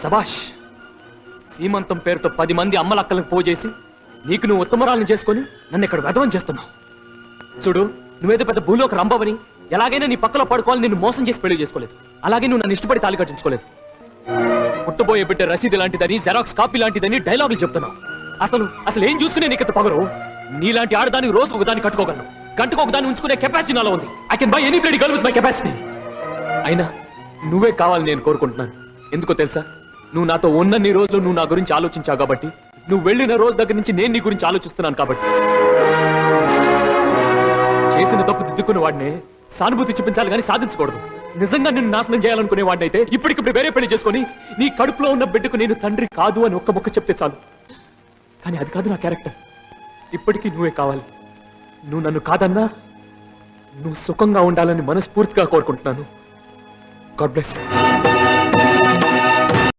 సబాష్. సీమంతం పేరుతో 10 మంది అమ్మలక్కలకు పోజేసి నీకు నువ్వు ఉత్తమరాలను చేసుకుని నన్ను ఇక్కడ వెధవం చేస్తున్నావు. చూడు, నువ్వేదో పెద్ద భూలోక రంభవని, ఎలాగైనా నీ పక్కలో పడుకోవాలని నిన్ను మోసం చేసి పెళ్లి చేసుకోలేదు. అలాగే నువ్వు నన్ను ఇష్టపడి తాళి కట్టించుకోలేదు. పుట్టబోయే బిడ్డ రసీదు లాంటిదని, జెరాక్స్ కాపీ లాంటిదని డైలాగులు చెప్తున్నావు. అసలు ఏం చూసుకునే నీకు పగరు? నీలాంటి ఆడదానికి రోజు ఒకదాన్ని కట్టుకోగలను, గంటకు ఒకదాన్ని ఉంచుకునే కెపాసిటీ నాలో ఉంది. I can buy any bloody girl with my capacity. అయినా నువ్వే కావాలని నేను కోరుకుంటున్నాను. ఎందుకో తెలుసా? నువ్వు నాతో ఉన్నన్ని రోజులు నువ్వు నా గురించి ఆలోచించావు కాబట్టి, నువ్వు వెళ్ళిన రోజు దగ్గర నుంచి నేను నీ గురించి ఆలోచిస్తున్నాను కాబట్టి. చేసిన తప్పు దిద్దుకున్న వాడినే సానుభూతి చూపించాలి కానీ సాధించకూడదు. నిజంగా నిన్ను నాశనం చేయాలనుకునే వాడిని అయితే ఇప్పటికిప్పుడు వేరే పెళ్లి చేసుకుని నీ కడుపులో ఉన్న బిడ్డకు నేను తండ్రి కాదు అని ఒక్క ముక్క చెప్తే చాలు. కానీ అది కాదు నా క్యారెక్టర్. ఇప్పటికీ నువ్వే కావాలి. నువ్వు నన్ను కాదన్నా నువ్వు సుఖంగా ఉండాలని మనస్ఫూర్తిగా కోరుకుంటున్నాను. God bless you.